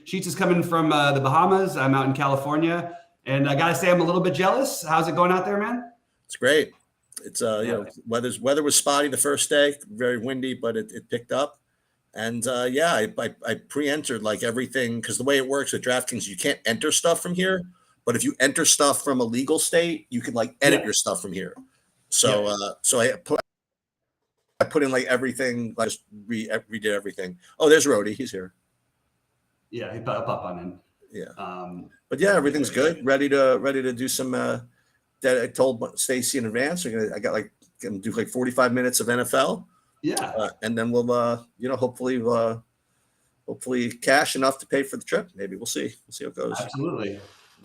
Sheets is coming from the Bahamas. I'm out in California, and I gotta say I'm a little bit jealous. How's it going out there, man? It's great. It's Yeah, weather was spotty the first day, very windy, but it picked up. And yeah, I pre-entered like everything because the way it works with DraftKings, you can't enter stuff from here, but if you enter stuff from a legal state, you can like edit yeah, your stuff from here. yeah, So I put in like everything, I just redid everything. Oh, there's Rody, he's here. yeah. He pop on in. Yeah, Um, but yeah, everything's great. good. Ready to do some. That I told Stacy in advance. I got like gonna do like 45 minutes of NFL, Yeah, and then we'll hopefully cash enough to pay for the trip. Maybe we'll see. We'll see how it goes. absolutely.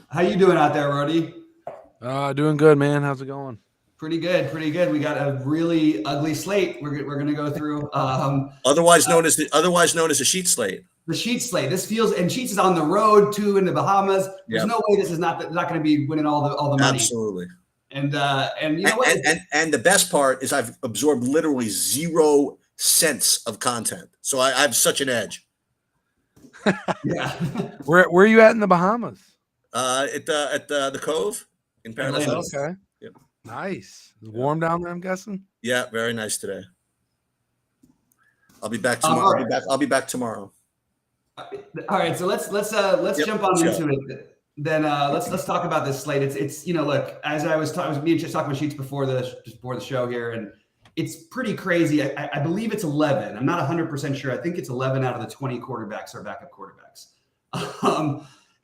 How you doing out there, Rody? Doing good, man. How's it going? Pretty good, pretty good. We got a really ugly slate. We're gonna go through. Otherwise known as a sheet slate. The Sheets slate. This feels, and Sheets is on the road too in the Bahamas. There's Yep. no way this is not going to be winning all the money. Absolutely. And you know what? And the best part is I've absorbed literally 0 cents of content, so I have such an edge. Yeah. Where are you at in the Bahamas? At the Cove in Paradise Atlantis. Islands. Okay. Yep. Nice. Is it warm down there, I'm guessing? Yeah, very nice today. I'll be back all tomorrow. right. I'll be back tomorrow. All right, so let's Yep, jump on let's into it. Then let's talk about this slate. It's look, as I was me and just talking about Sheets before the show here, and it's pretty crazy. I believe it's 11. I'm not 100% sure. I think it's 11 out of the 20 quarterbacks are backup quarterbacks.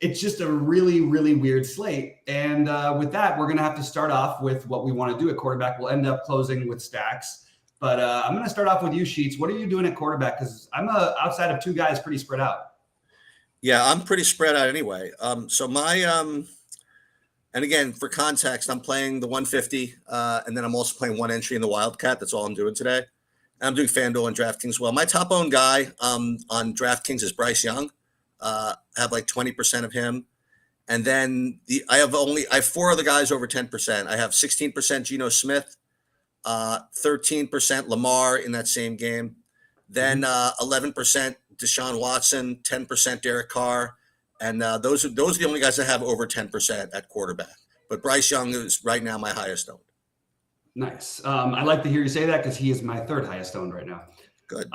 It's just a really, really weird slate. And with that, we're going to have to start off with what we want to do at quarterback. We'll end up closing with stacks. But I'm going to start off with you, Sheets. What are you doing at quarterback? Because I'm outside of two guys, pretty spread out. Yeah, I'm pretty spread out anyway. So my and again for context, I'm playing the 150, and then I'm also playing one entry in the Wildcat. That's all I'm doing today. And I'm doing FanDuel and DraftKings as well. My top owned guy on DraftKings is Bryce Young. I have like 20% of him, and then I have 4 other guys over 10%. I have 16% Geno Smith. 13% Lamar in that same game, then 11% Deshaun Watson, 10% Derek Carr, and those are the only guys that have over 10% at quarterback. But Bryce Young is right now my highest owned. Nice. I like to hear you say that because he is my third highest owned right now. Good.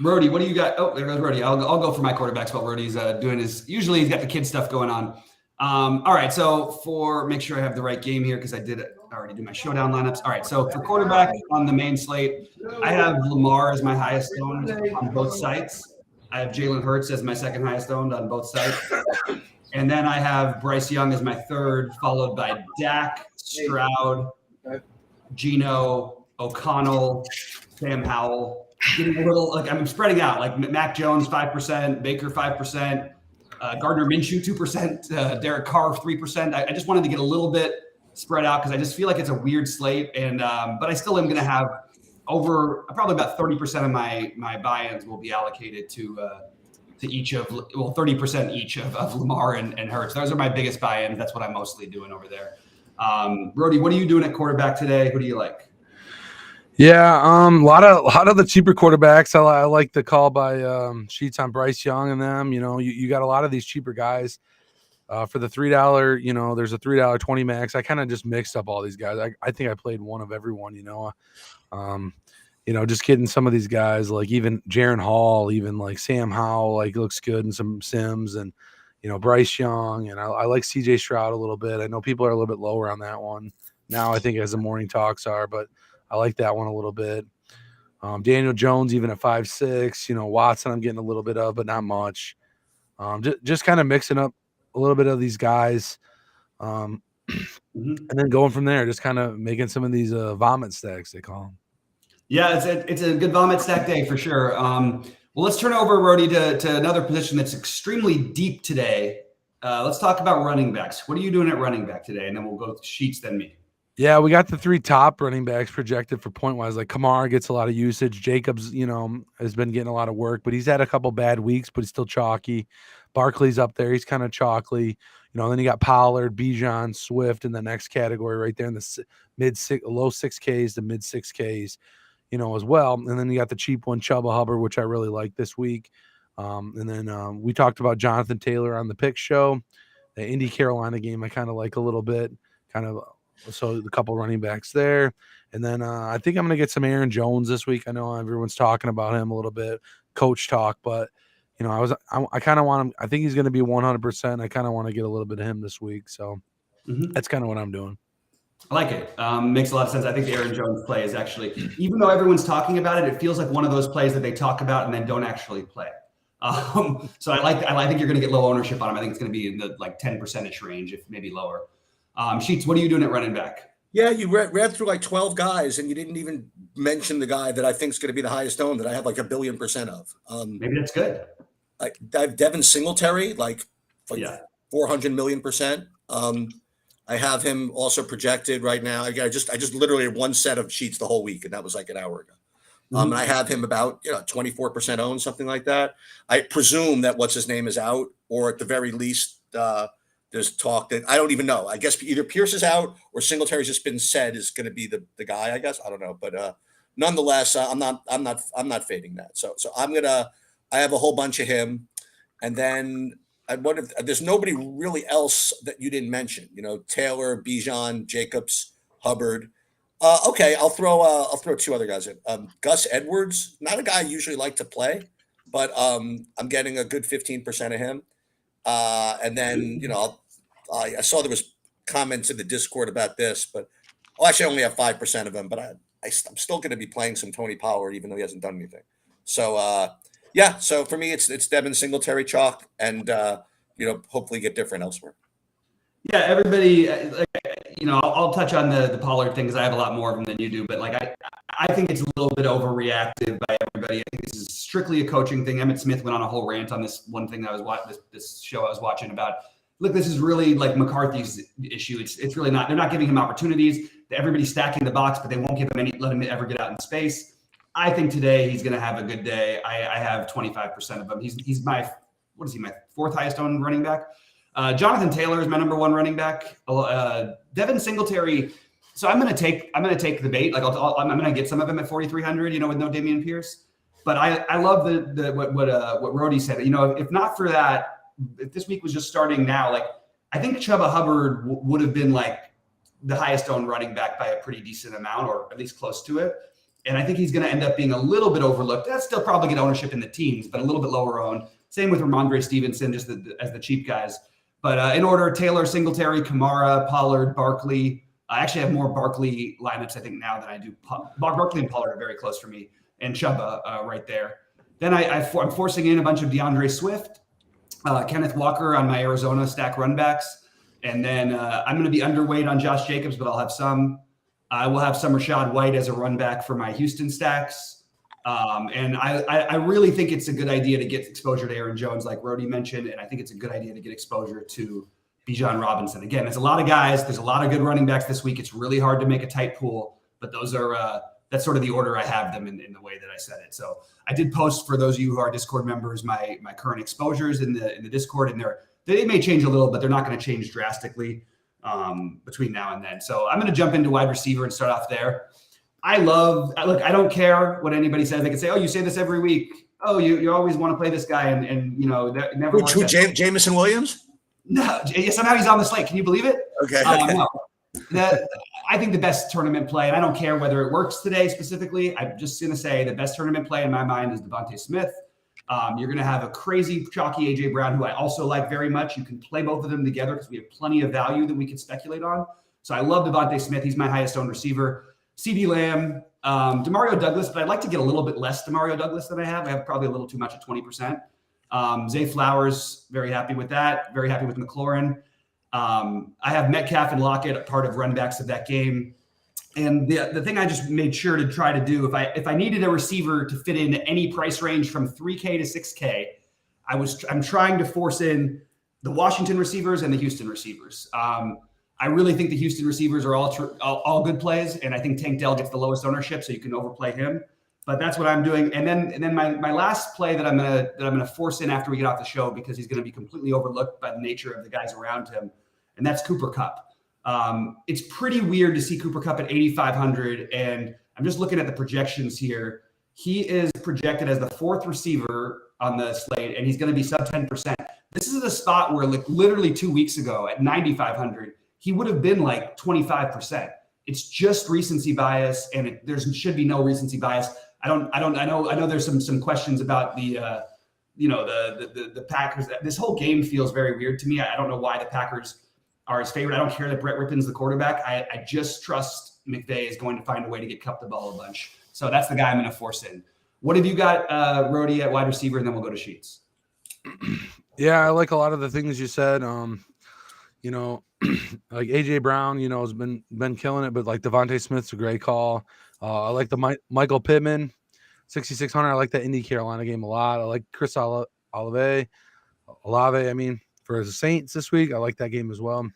Rody, what do you got? Oh, there goes Rody. I'll go for my quarterbacks while Rody's doing his. Usually he's got the kid stuff going on. All right. So make sure I have the right game here because I already do my showdown lineups. All right. So for quarterback on the main slate, I have Lamar as my highest owned on both sites. I have Jalen Hurts as my second highest owned on both sites. And then I have Bryce Young as my third, followed by Dak, Stroud, Geno, O'Connell, Sam Howell. Getting a little I'm spreading out like Mac Jones 5%, Baker 5%, Gardner Minshew 2%, Derek Carr 3%. I just wanted to get a little bit spread out because I just feel like it's a weird slate, and but I still am going to have probably about 30% of my buy-ins will be allocated to each of 30% each of Lamar and Hurts. Those are my biggest buy-ins. That's what I'm mostly doing over there. Rody, what are you doing at quarterback today? Who do you like? Yeah, a lot of the cheaper quarterbacks. I like the call by Sheets on Bryce Young and them. You know, you got a lot of these cheaper guys for the $3. You know, there's a $3 20 max. I kind of just mixed up all these guys. I think I played one of everyone. Just getting some of these guys like even Jaron Hall, even like Sam Howell, like looks good, and some Sims and Bryce Young, and I like CJ Stroud a little bit. I know people are a little bit lower on that one now. I think as the morning talks are, but I like that one a little bit. Daniel Jones, even at 5'6", Watson, I'm getting a little bit of, but not much. Just kind of mixing up a little bit of these guys, and then going from there, just kind of making some of these vomit stacks, they call them. Yeah, it's a good vomit stack day for sure. Well, let's turn over, Rody, to another position that's extremely deep today. Let's talk about running backs. What are you doing at running back today? And then we'll go to Sheets, then me. Yeah, we got the 3 top running backs projected for point-wise. Like Kamara gets a lot of usage. Jacobs, has been getting a lot of work, but he's had a couple bad weeks, but he's still chalky. Barkley's up there. He's kind of chalky. Then you got Pollard, Bijan, Swift in the next category right there in the low 6Ks to mid 6Ks, as well. And then you got the cheap one, Chuba Hubbard, which I really like this week. And then we talked about Jonathan Taylor on the pick show. The Indy Carolina game I kind of like a little bit, so the couple running backs there. And then I think I'm going to get some Aaron Jones this week. I know everyone's talking about him a little bit, coach talk, but I kind of want him. I think he's going to be 100%. I kind of want to get a little bit of him this week. So that's kind of what I'm doing. I like it. Makes a lot of sense. I think the Aaron Jones play is actually, even though everyone's talking about it, it feels like one of those plays that they talk about and then don't actually play. So I think you're going to get low ownership on him. I think it's going to be in the 10% range, if maybe lower. Sheets, what are you doing at running back? Yeah, you read through like 12 guys, and you didn't even mention the guy that I think is going to be the highest owned that I have like 1 billion % of. Maybe that's good. I have Devin Singletary, like 400 million %. I have him also projected right now. I just literally had one set of sheets the whole week, and that was like an hour ago. And I have him about 24% owned, something like that. I presume that what's his name is out, or at the very least, there's talk that I don't even know. I guess either Pierce is out or Singletary's just been said is going to be the guy. I guess I don't know, but nonetheless, I'm not fading that. So I have a whole bunch of him, and then I wonder if there's nobody really else that you didn't mention. Taylor, Bijan, Jacobs, Hubbard. Okay, I'll throw two other guys in. Gus Edwards, not a guy I usually like to play, but I'm getting a good 15% of him. And then I saw there was comments in the Discord about this, but I'll actually only have 5% of him. But I'm still going to be playing some Tony Pollard, even though he hasn't done anything. So so for me, it's Devin Singletary chalk, and hopefully get different elsewhere. Yeah, everybody. I'll touch on the Pollard thing because I have a lot more of them than you do. But I think it's a little bit overreactive by everybody. I think this is strictly a coaching thing. Emmett Smith went on a whole rant on this one thing that I was watching. This show I was watching about. Look, this is really like McCarthy's issue. It's really not. They're not giving him opportunities. Everybody's stacking the box, but they won't give him let him ever get out in space. I think today he's going to have a good day. I have 25% of him. He's my my fourth highest owned running back. Jonathan Taylor is my number one running back. Devin Singletary. So I'm going to take the bait. I'm going to get some of him at 4,300. With no Dameon Pierce. But I love what Rody said. If not for that, if this week was just starting now, I think Chuba Hubbard would have been the highest owned running back by a pretty decent amount, or at least close to it. And I think he's going to end up being a little bit overlooked. That's still probably get ownership in the teams, but a little bit lower owned. Same with Ramondre Stevenson, just as the cheap guys. But in order, Taylor, Singletary, Kamara, Pollard, Barkley. I actually have more Barkley lineups, I think, now than I do. Barkley and Pollard are very close for me, and Chuba right there. Then I'm forcing in a bunch of DeAndre Swift, Kenneth Walker on my Arizona stack run backs. And then I'm going to be underweight on Josh Jacobs, but I'll have some. I will have some Rachaad White as a run back for my Houston stacks. And I really think it's a good idea to get exposure to Aaron Jones, like Rody mentioned, and I think it's a good idea to get exposure to Bijan Robinson. Again, there's a lot of guys. There's a lot of good running backs this week. It's really hard to make a tight pool, but those are that's sort of the order I have them in the way that I said it. So I did post for those of you who are Discord members my current exposures in the Discord, and they may change a little, but they're not going to change drastically between now and then. So I'm going to jump into wide receiver and start off there. I don't care what anybody says. They can say, "Oh, you say this every week. Oh, you always want to play this guy," and that never works. Who Jameson Williams? No, somehow he's on the slate. Can you believe it? Okay. No. I think the best tournament play, and I don't care whether it works today specifically. I'm just going to say the best tournament play in my mind is Devontae Smith. You're going to have a crazy chalky A.J. Brown, who I also like very much. You can play both of them together because we have plenty of value that we can speculate on. So I love Devontae Smith. He's my highest owned receiver. CeeDee Lamb, Demario Douglas, but I'd like to get a little bit less Demario Douglas than I have. I have probably a little too much at 20%. Zay Flowers, very happy with that. Very happy with McLaurin. I have Metcalf and Lockett, part of run backs of that game. And the thing I just made sure to try to do, if I needed a receiver to fit in any price range from 3K to 6K, I'm trying to force in the Washington receivers and the Houston receivers. I really think the Houston receivers are all good plays, and I think Tank Dell gets the lowest ownership, so you can overplay him. But that's what I'm doing. And then my last play that I'm gonna force in after we get off the show, because he's gonna be completely overlooked by the nature of the guys around him, and that's Cooper Kupp. It's pretty weird to see Cooper Kupp at 8,500, and I'm just looking at the projections here. He is projected as the fourth receiver on the slate, and he's going to be sub 10%. This is a spot where, like, literally 2 weeks ago at 9,500, he would have been like 25%. It's just recency bias, and there should be no recency bias. I know there's some questions about the Packers. This whole game feels very weird to me. I don't know why the Packers are his favorite. I don't care that Brett Rippon's the quarterback. I just trust McVay is going to find a way to get Kupp the ball a bunch. So that's the guy I'm going to force in. What have you got, Rhodey, at wide receiver, and then we'll go to Sheets. Yeah, I like a lot of the things you said. Like AJ Brown, has been killing it, but like Devontae Smith's a great call. I like the Michael Pittman, 6,600. I like that Indy Carolina game a lot. I like Chris Olave. I mean, for the Saints this week, I like that game as well.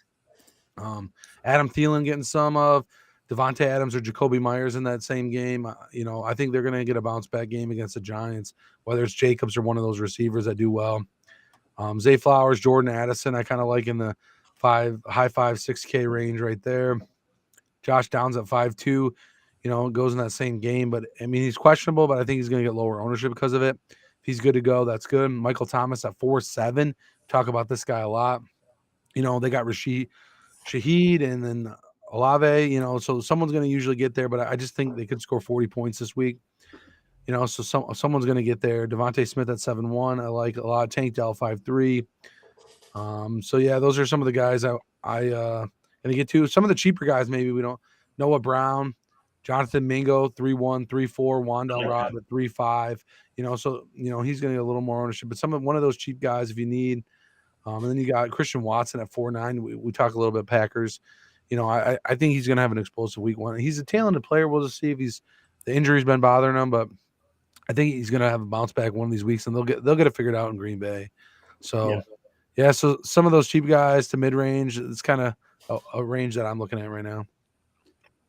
Adam Thielen getting some of Devontae Adams or Jacoby Myers in that same game. I think they're going to get a bounce back game against the Giants, whether it's Jacobs or one of those receivers that do well. Zay Flowers, Jordan Addison, I kind of like in the high 6K range right there. Josh Downs at 5.2, goes in that same game. But, I mean, he's questionable, but I think he's going to get lower ownership because of it. If he's good to go, that's good. Michael Thomas at 4.7. Talk about this guy a lot. They got Shaheed and then Olave, so someone's going to usually get there, but I just think they could score 40 points this week. So someone's going to get there. Devontae Smith at 7.1. I like a lot. Tank Dell 5.3. So yeah, those are some of the guys I going to get to. Some of the cheaper guys, maybe we don't. Noah Brown, Jonathan Mingo 3.1, 3.4, Wandale Rob at 3.5. So he's going to get a little more ownership. But one of those cheap guys if you need. And then you got Christian Watson at 4.9. We talk a little bit Packers. I think he's going to have an explosive week one. He's a talented player. We'll just see if the injury's been bothering him, but I think he's going to have a bounce back one of these weeks, and they'll get it figured out in Green Bay. So, yeah. So some of those cheap guys to mid range, it's kind of a range that I'm looking at right now.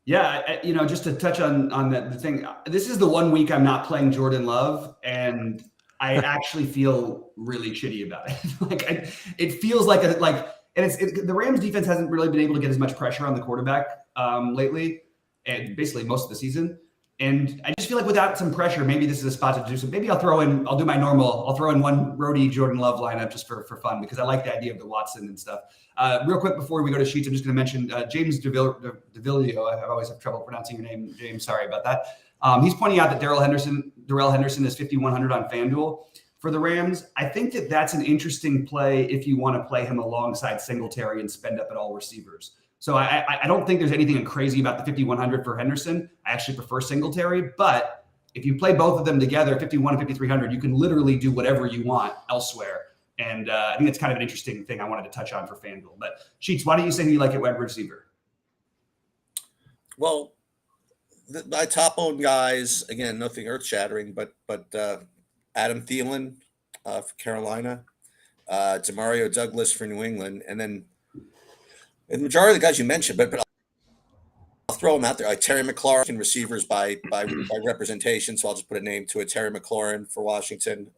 Yeah, just to touch on the thing, this is the 1 week I'm not playing Jordan Love, and I actually feel really shitty about it. It feels like the Rams defense hasn't really been able to get as much pressure on the quarterback lately, and basically most of the season. And I just feel like without some pressure, maybe this is a spot to do some. Maybe I'll throw in one Rhodey Jordan Love lineup just for fun, because I like the idea of the Watson and stuff. Real quick before we go to Sheets, I'm just going to mention James DeVillio. I always have trouble pronouncing your name, James. Sorry about that. He's pointing out that Darrell Henderson is 5,100 on FanDuel for the Rams. I think that's an interesting play if you want to play him alongside Singletary and spend up at all receivers. So I don't think there's anything crazy about the 5,100 for Henderson. I actually prefer Singletary, but if you play both of them together, 5,100 and 5,300, you can literally do whatever you want elsewhere. And I think it's kind of an interesting thing I wanted to touch on for FanDuel. But Sheets, why don't you say who you like at wide receiver? Well, my top owned guys, again, nothing earth shattering, but Adam Thielen for Carolina, Demario Douglas for New England, and then the majority of the guys you mentioned, but I'll throw them out there. Like Terry McLaurin, receivers by representation, so I'll just put a name to it. Terry McLaurin for Washington.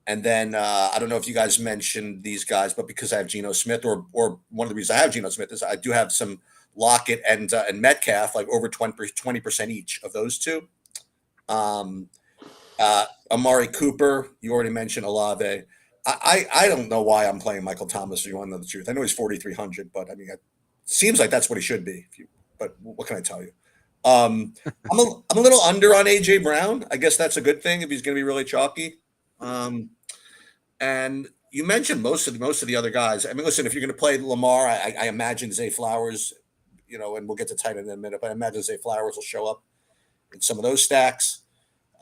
And then I don't know if you guys mentioned these guys, but because I have Geno Smith, or one of the reasons I have Geno Smith is I do have some Lockett and Metcalf, like over 20% each of those two. Amari Cooper, you already mentioned Olave. I don't know why I'm playing Michael Thomas, if you want to know the truth. I know he's 4,300, but I mean, it seems like that's what he should be. But what can I tell you? I'm a little under on AJ Brown. I guess that's a good thing if he's going to be really chalky. And you mentioned most of the other guys. I mean, listen, if you're going to play Lamar, I imagine Zay Flowers, and we'll get to tight end in a minute, but I imagine Zay Flowers will show up in some of those stacks.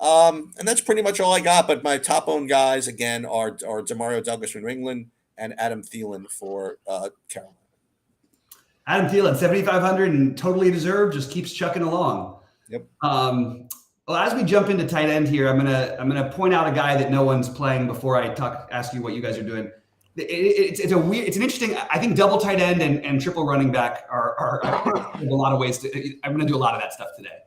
And that's pretty much all I got. But my top owned guys, again, are Demario Douglas for New England and Adam Thielen for Carolina. Adam Thielen, 7,500 and totally deserved, just keeps chucking along. Yep. Well, as we jump into tight end here, I'm gonna point out a guy that no one's playing before I ask you what you guys are doing. It's an interesting. I think double tight end and triple running back are a lot of ways to. I'm gonna do a lot of that stuff today.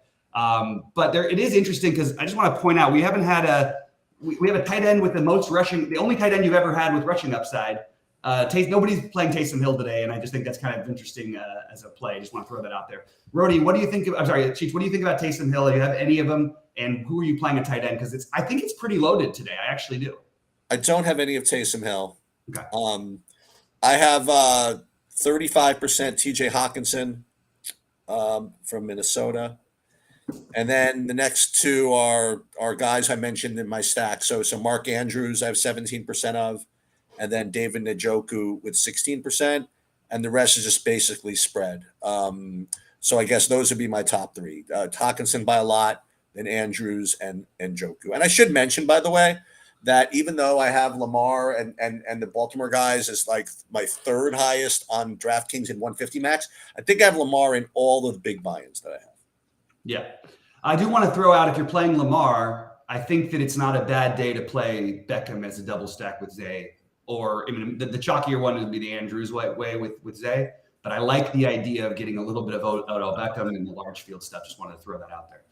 But it is interesting because I just want to point out we haven't had we have a tight end with the most rushing, the only tight end you've ever had with rushing upside Nobody's playing Taysom Hill today, and I just think that's kind of interesting as a play. I just want to throw that out there. Rody, what do you think? I'm sorry, Cheech, what do you think about Taysom Hill? Do you have any of them? And who are you playing at tight end? Because I think it's pretty loaded today. I actually do. I don't have any of Taysom Hill. Okay. I have 35% TJ Hawkinson from Minnesota. And then the next two are guys I mentioned in my stack. So Mark Andrews, I have 17% of, and then David Njoku with 16%, and the rest is just basically spread. So I guess those would be my top three: Hawkinson by a lot, then Andrews and Njoku. And I should mention, by the way, that even though I have Lamar and the Baltimore guys is like my third highest on DraftKings in 150 max, I think I have Lamar in all of the big buy-ins that I have. Yeah. I do want to throw out, if you're playing Lamar, I think that it's not a bad day to play Beckham as a double stack with Zay. Or, I mean, the chalkier one would be the Andrews way with Zay. But I like the idea of getting a little bit of Odell Beckham in the large field stuff. Just wanted to throw that out there.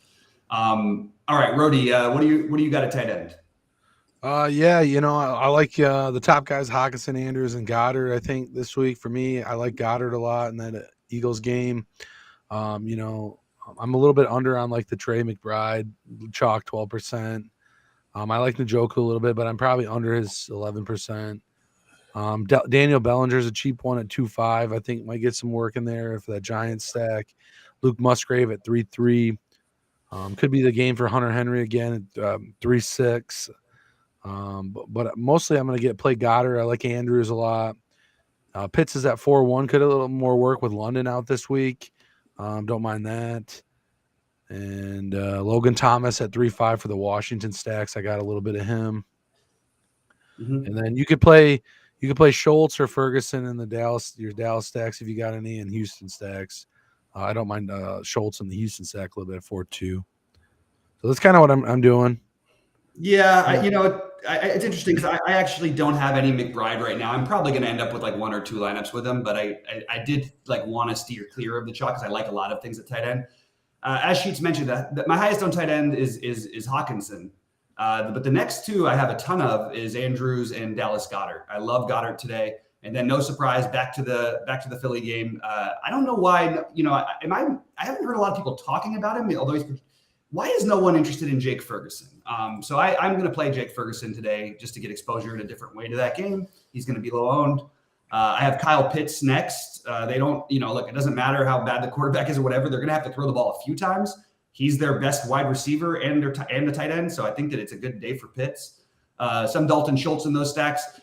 All right, Rody, what do you got at tight end? Yeah, I like the top guys, Hawkinson, Andrews, and Goddard. I think this week for me, I like Goddard a lot in that Eagles game. I'm a little bit under on like the Trey McBride chalk 12%. I like Njoku a little bit, but I'm probably under his 11%. Daniel Bellinger's a cheap one at 2.5. I think might get some work in there for that Giants stack. Luke Musgrave at 3.3. Could be the game for Hunter Henry again at 3.6. But mostly I'm going to play Goddard. I like Andrews a lot. Pitts is at 4.1. Could a little more work with London out this week. Don't mind that. And Logan Thomas at 3.5 for the Washington stacks. I got a little bit of him. Mm-hmm. And then you could play Schultz or Ferguson in your Dallas stacks if you got any, and Houston stacks. I don't mind Schultz in the Houston stack a little bit at 4.2. So that's kind of what I'm doing. Yeah, it's interesting because I actually don't have any McBride right now. I'm probably going to end up with like one or two lineups with him, but I did like want to steer clear of the chalk because I like a lot of things at tight end. As Sheets mentioned, that my highest on tight end is Hawkinson, but the next two I have a ton of is Andrews and Dallas Goedert. I love Goddard today, and then no surprise back to the Philly game. I don't know why. I haven't heard a lot of people talking about him, although why is no one interested in Jake Ferguson? So I'm going to play Jake Ferguson today just to get exposure in a different way to that game. He's going to be low owned. I have Kyle Pitts next. They don't, look, it doesn't matter how bad the quarterback is or whatever. They're going to have to throw the ball a few times. He's their best wide receiver and the tight end. So I think that it's a good day for Pitts. Some Dalton Schultz in those stacks.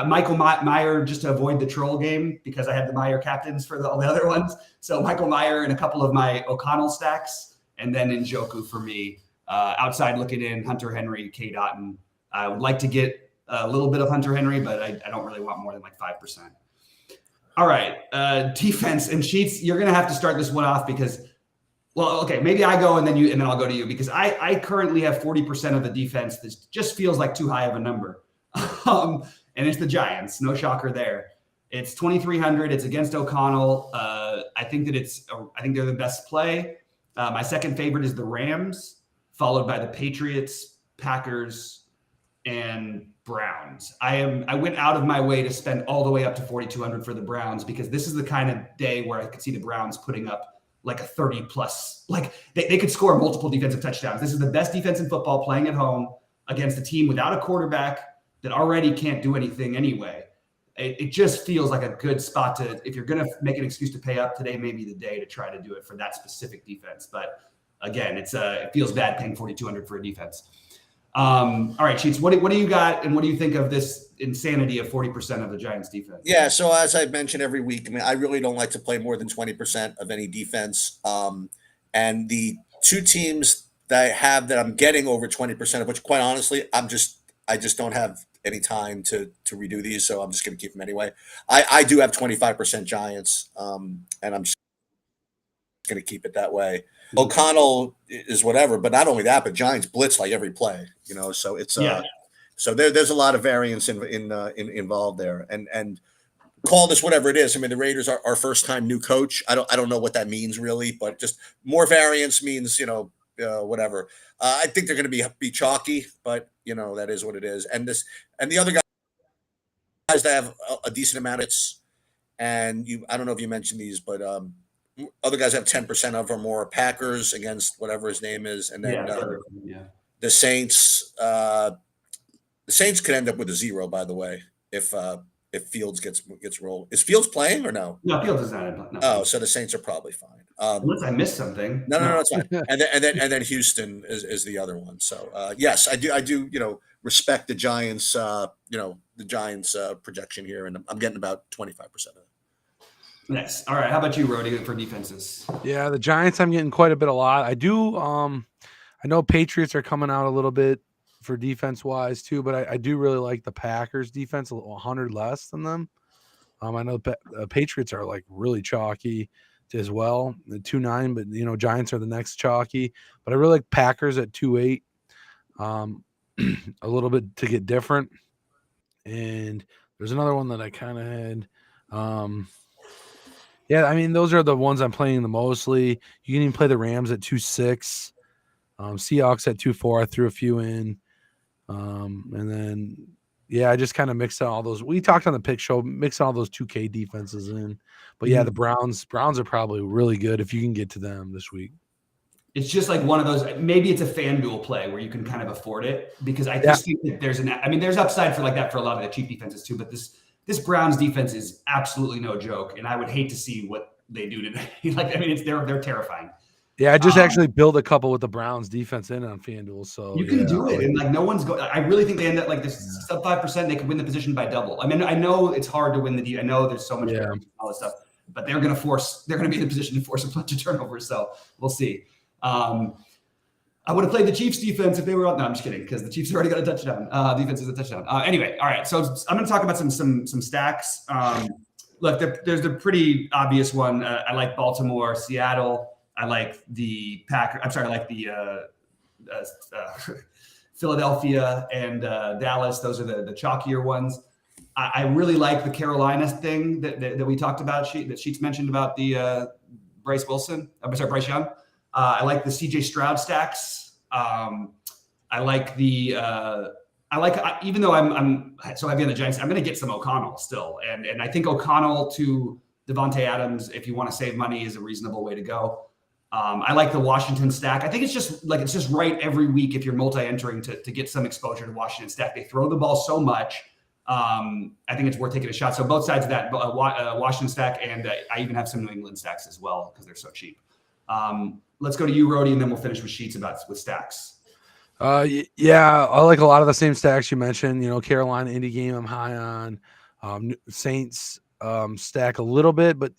Michael Mayer, just to avoid the troll game because I had the Mayer captains for all the other ones. So Michael Mayer and a couple of my O'Connell stacks. And then Njoku for me, outside looking in, Hunter Henry, K. Dotton. I would like to get a little bit of Hunter Henry, but I don't really want more than like 5%. All right, defense and Sheets. You're going to have to start this one off because, well, okay, maybe I go and then I'll go to you because I currently have 40% of the defense. This just feels like too high of a number, and it's the Giants. No shocker there. It's 2,300. It's against O'Connell. I think they're the best play. My second favorite is the Rams, followed by the Patriots, Packers, and Browns. I went out of my way to spend all the way up to 4,200 for the Browns because this is the kind of day where I could see the Browns putting up like a 30 plus. Like they could score multiple defensive touchdowns. This is the best defense in football playing at home against a team without a quarterback that already can't do anything anyway. It just feels like a good spot to, if you're going to make an excuse to pay up, today may be the day to try to do it for that specific defense. But again, it feels bad paying 4,200 for a defense. All right, Sheets, what do you got, and what do you think of this insanity of 40% of the Giants defense? Yeah, so as I mentioned every week, I mean, I really don't like to play more than 20% of any defense. And the two teams that I have that I'm getting over 20% of, which quite honestly, I just don't have any time to redo these, so I'm just going to keep them anyway. I do have 25% Giants, and I'm just going to keep it that way. O'Connell is whatever, but not only that, but Giants blitz like every play, so it's so there's a lot of variance involved there, and call this whatever it is. I mean, the Raiders are our first time new coach. I don't know what that means really, but just more variance means whatever. I think they're going to be chalky, but that is what it is. And the other guy guys that have a decent amount of hits, and I don't know if you mentioned these, but other guys have 10% of or more. Packers against whatever his name is, and then the Saints. The Saints could end up with a 0, by the way, if Fields gets rolled. Is Fields playing or no? No, Fields is not. No. Oh, so the Saints are probably fine. Unless I missed something. No, it's fine. and then Houston is the other one. So yes, I do. Respect the Giants. The Giants projection here, and I'm getting about 25% of it. Nice. All right. How about you, Rody, for defenses? Yeah, the Giants, I'm getting quite a lot. I do. I know Patriots are coming out a little bit for defense wise too, but I do really like the Packers defense, 100 less than them. I know Patriots are like really chalky as well, 2-9, but Giants are the next chalky. But I really like Packers at 2-8, a little bit to get different. And there's another one that I kind of had. Yeah, I mean, those are the ones I'm playing the mostly. You can even play the Rams at 2-6, Seahawks at 2-4. I threw a few in. And then, yeah, I just kind of mixed all those. We talked on the pick show, mixing all those 2K defenses in. But yeah, the Browns are probably really good if you can get to them this week. It's just like one of those. Maybe it's a FanDuel play where you can kind of afford it, because I just think that there's upside for like that for a lot of the cheap defenses too. But this Browns defense is absolutely no joke, and I would hate to see what they do today. They're terrifying. Yeah, I just actually build a couple with the Browns defense in on FanDuel, so you can do it, and like no one's going. I really think they end up like this sub 5%. They could win the position by double. I mean, I know it's hard to win the. I know there's so much all this stuff, but they're going to be in the position to force a bunch of turnovers. So we'll see. I would have played the Chiefs defense if they were up. No, I'm just kidding, because the Chiefs already got a touchdown. Defense is a touchdown. Anyway, all right. So I'm going to talk about some stacks. Look, there's the pretty obvious one. I like Baltimore, Seattle. I like the Packers. I'm sorry, I like the Philadelphia and Dallas. Those are the chalkier ones. I really like the Carolina thing that we talked about. That Sheets mentioned about the Bryce Young. I like the CJ Stroud stacks. I like even though I'm so heavy on the Giants, I'm going to get some O'Connell still, and I think O'Connell to Devontae Adams, if you want to save money, is a reasonable way to go. I like the Washington stack. I think it's just right every week if you're multi-entering to get some exposure to Washington stack. They throw the ball so much. I think it's worth taking a shot. So both sides of that, Washington stack, and I even have some New England stacks as well because they're so cheap. Let's go to you, Rody, and then we'll finish with Sheets with stacks. Yeah, I like a lot of the same stacks you mentioned. Carolina indie game I'm high on. Saints stack a little bit, but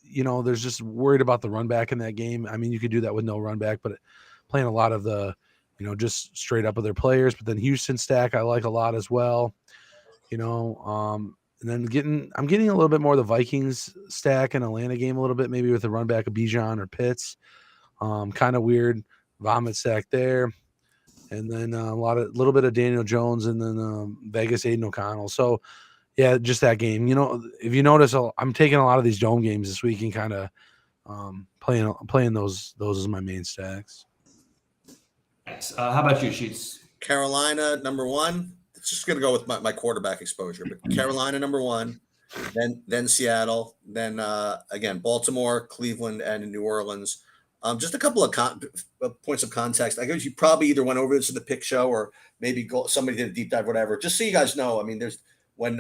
there's just worried about the run back in that game. I mean, you could do that with no run back, but playing a lot of the just straight up of their players. But then Houston stack I like a lot as well. And then I'm getting a little bit more of the Vikings stack and Atlanta game a little bit, maybe with a run back of Bijan or Pitts. Kind of weird vomit stack there. And then a little bit of Daniel Jones, and then Vegas Aiden O'Connell. So yeah, just that game. If you notice, I'm taking a lot of these dome games this week and kind of playing those as my main stacks. Nice. How about you, Sheets? Carolina number 1. It's just going to go with my quarterback exposure, but Carolina number 1, then Seattle, then again Baltimore, Cleveland, and New Orleans. Just a couple of points of context. I guess you probably either went over this in the pick show or maybe somebody did a deep dive, whatever. Just so you guys know, I mean, there's when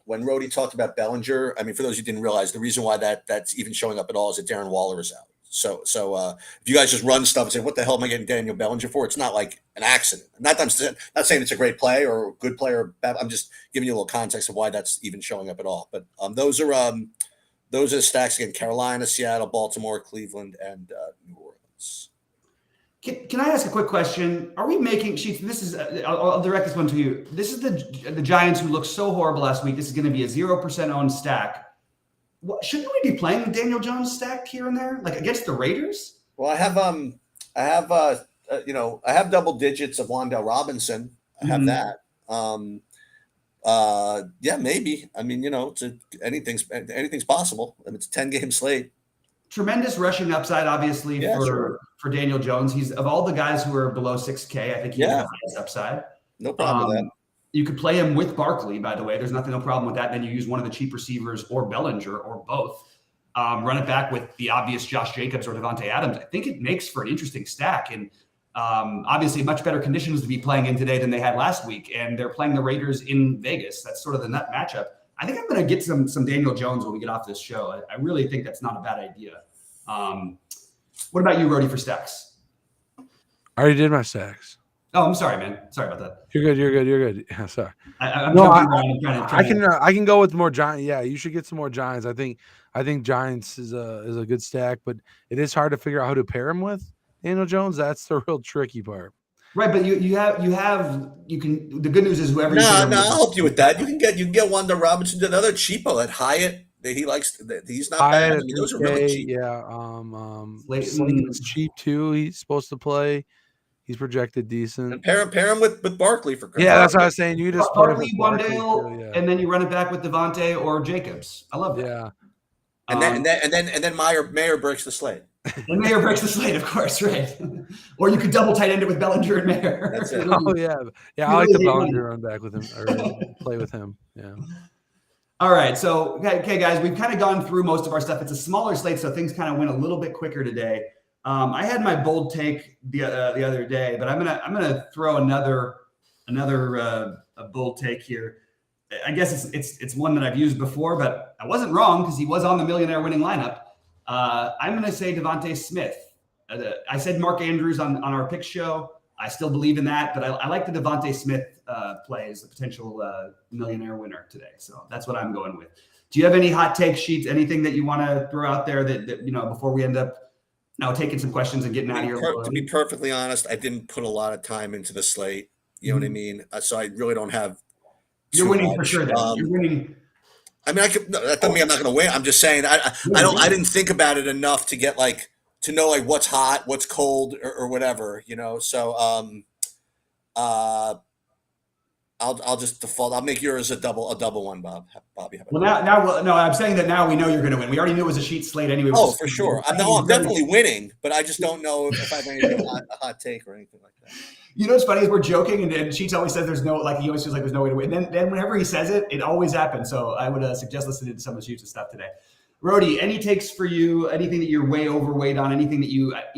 Rody talked about Bellinger. I mean, for those who didn't realize, the reason why that's even showing up at all is that Darren Waller is out. So if you guys just run stuff and say, "What the hell am I getting Daniel Bellinger for?" It's not like an accident. I'm not saying it's a great play or a good play or bad. I'm just giving you a little context of why that's even showing up at all. But those are the stacks again: Carolina, Seattle, Baltimore, Cleveland, and New Orleans. Can I ask a quick question? Are we making Sheets? This is I'll direct this one to you. This is the Giants who looked so horrible last week. This is going to be a 0% owned stack. Shouldn't we be playing Daniel Jones stack here and there, like against the Raiders? Well, I have double digits of Wan'Dale Robinson. I have that. Yeah, maybe. I mean, anything's possible. And it's a 10-game slate. Tremendous rushing upside, obviously, for Daniel Jones. He's of all the guys who are below 6K, I think he has the highest upside. No problem with that. You could play him with Barkley, by the way. There's no problem with that. Then you use one of the cheap receivers or Bellinger or both. Run it back with the obvious Josh Jacobs or Devontae Adams. I think it makes for an interesting stack. And obviously, much better conditions to be playing in today than they had last week. And they're playing the Raiders in Vegas. That's sort of the nut matchup. I think I'm going to get some Daniel Jones when we get off this show. I really think that's not a bad idea. What about you, Rody, for stacks? I already did my stacks. Oh, I'm sorry, man. Sorry about that. You're good. Yeah, sorry. I'm No, jumping around and trying to. I can go with more Giants. Yeah, you should get some more Giants. I think Giants is a good stack, but it is hard to figure out how to pair him with Daniel Jones. That's the real tricky part. Right, but you can. The good news is whoever. No, I'll help you with that. You can get Wanda Robinson, another cheapo at Hyatt that he likes. That he's not bad. I mean, those are really cheap. Yeah, Slayton's cheap too. He's supposed to play. He's projected decent. And pair him with Barkley for. Yeah, that's what I was saying. You just Barkley, Wandale, and then you run it back with Devontae or Jacobs. I love that. Yeah, and then Mayer breaks the slate. And Mayer breaks the slate, of course, right? Or you could double tight end it with Bellinger and Mayer. That's it. Oh yeah. I like the Bellinger run back with him or play with him. Yeah. All right, so okay, guys, we've kind of gone through most of our stuff. It's a smaller slate, so things kind of went a little bit quicker today. I had my bold take the other day, but I'm gonna throw another bold take here. I guess it's one that I've used before, but I wasn't wrong because he was on the millionaire winning lineup. I'm gonna say Devontae Smith. I said Mark Andrews on our pick show. I still believe in that, but I like the Devontae Smith play as a potential millionaire winner today. So that's what I'm going with. Do you have any hot take sheets? Anything that you want to throw out there that before we end up taking some questions and getting out of here? To be perfectly honest, I didn't put a lot of time into the slate. You know what I mean? So I really don't have. You're winning for sure. Then you're winning. I mean, that doesn't mean I'm not going to win. I'm just saying I didn't think about it enough to get to know what's hot, what's cold, or whatever. So I'll just default. I'll make yours a double one, Bobby. Well, now I'm saying that now we know you're going to win. We already knew it was a sheet slate anyway. Oh, for sure. I'm definitely winning, but I just don't know if I have anything a hot take or anything like that. You know what's funny is we're joking, and Sheets always says he always feels like there's no way to win. Then whenever he says it, it always happens. So I would suggest listening to some of Sheets' stuff today. Rody, any takes for you? Anything that you're way overweight on? Anything that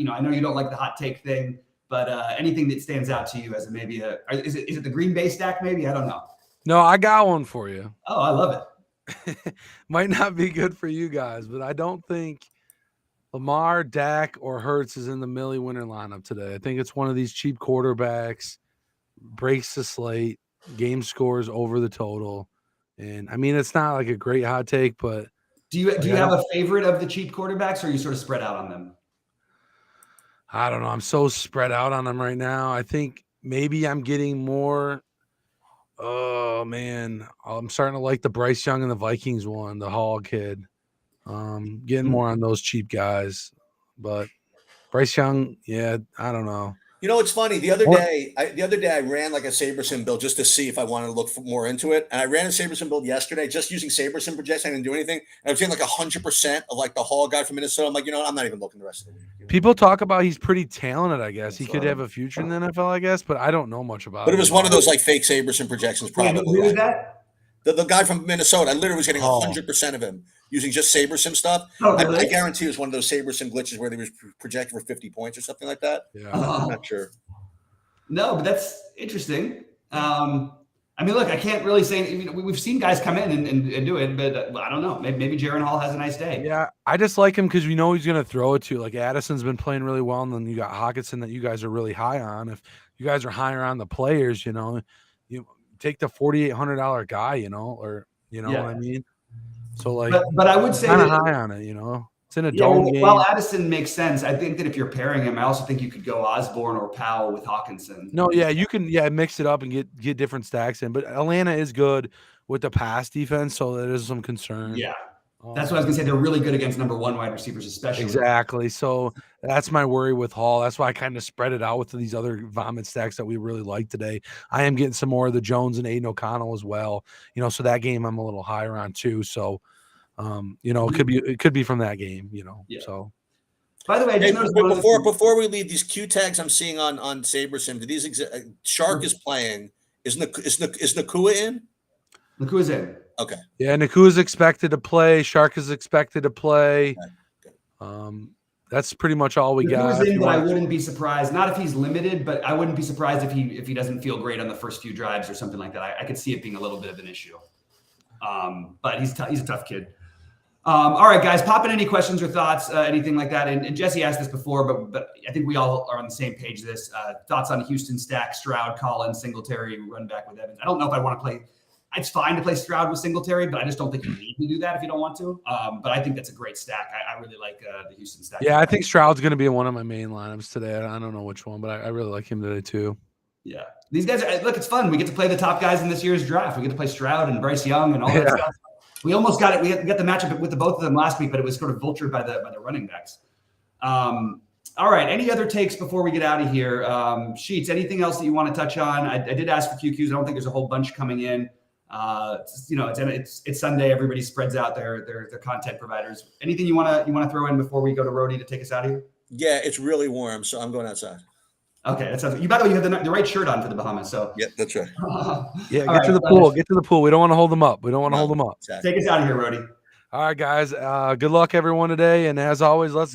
I know you don't like the hot take thing, but anything that stands out to you as is it the Green Bay stack? Maybe I don't know. No, I got one for you. Oh, I love it. Might not be good for you guys, but I don't think Lamar, Dak, or Hurts is in the Millie winner lineup today. I think it's one of these cheap quarterbacks, breaks the slate, game scores over the total. And I mean, it's not like a great hot take, but do you have a favorite of the cheap quarterbacks, or are you sort of spread out on them? I don't know. I'm so spread out on them right now. I think maybe I'm getting more. Oh man, I'm starting to like the Bryce Young and the Vikings one, the Hall kid. Getting more on those cheap guys, but Bryce Young, yeah, I don't know. You know, it's funny. The other day I ran like a SaberSim build just to see if I wanted to look more into it. And I ran a SaberSim build yesterday, just using SaberSim projection. I didn't do anything. And I was getting like 100% of the Hall guy from Minnesota. I'm like, I'm not even looking the rest of the week. People talk about he's pretty talented, I guess. He could have a future in the NFL, I guess, but I don't know much about it. But it was one of those fake SaberSim projections, probably. Who is that? The guy from Minnesota. I literally was getting 100% of him using just SaberSim stuff. Oh, really? I guarantee it was one of those SaberSim glitches where they was projected for 50 points or something like that. Yeah. I'm not sure. No, but that's interesting. I mean, look, I can't really say. We've seen guys come in and do it, but I don't know. Maybe Jaren Hall has a nice day. Yeah, I just like him because we know he's going to throw it to. Like Addison's been playing really well, and then you got Hockenson that you guys are really high on. If you guys are higher on the players, you take the $4,800 guy, or what I mean. So but I would say kind of high on it, It's in a dome game. While Addison makes sense, I think that if you're pairing him, I also think you could go Osborne or Powell with Hockenson. No, yeah, you can mix it up and get different stacks in. But Atlanta is good with the pass defense, so there is some concern. Yeah. That's what I was going to say. They're really good against number one wide receivers, especially. Exactly. So that's my worry with Hall. That's why I kind of spread it out with these other vomit stacks that we really like today. I am getting some more of the Jones and Aiden O'Connell as well. So that game I'm a little higher on too. So, it could be from that game, Yeah. So. By the way, I just noticed before we leave, these Q tags I'm seeing on SaberSim, do these Shark is playing Is Nakua in? Look who's in. Okay. Yeah, Nakua's expected to play. Shark is expected to play. Okay. That's pretty much all we got. Nakua's in, but I wouldn't be surprised. Not if he's limited, but I wouldn't be surprised if he doesn't feel great on the first few drives or something like that. I could see it being a little bit of an issue. But he's a tough kid. All right, guys, pop in any questions or thoughts, anything like that. And Jesse asked this before, but I think we all are on the same page. Thoughts on Houston stack, Stroud, Collins, Singletary, run back with Evans. I don't know if I want to play. It's fine to play Stroud with Singletary, but I just don't think you need to do that if you don't want to. But I think that's a great stack. I really like the Houston stack. Yeah, I think Stroud's going to be in one of my main lineups today. I don't know which one, but I really like him today too. Yeah, these guys look. It's fun. We get to play the top guys in this year's draft. We get to play Stroud and Bryce Young and all that stuff. We almost got it. We got the matchup with the both of them last week, but it was sort of vultured by the running backs. All right. Any other takes before we get out of here? Sheets, anything else that you want to touch on? I did ask for QQs. I don't think there's a whole bunch coming in. It's Sunday. Everybody spreads out their content providers. Anything you want to throw in before we go to Rody to take us out of here? Yeah, it's really warm, so I'm going outside. Okay, that sounds. You by the way, you have the right shirt on for the Bahamas. So yeah, that's right. Yeah, get to the pool. Get to the pool. We don't want to hold them up. Exactly. Take us out of here, Rody. All right, guys. Good luck, everyone, today. And as always, let's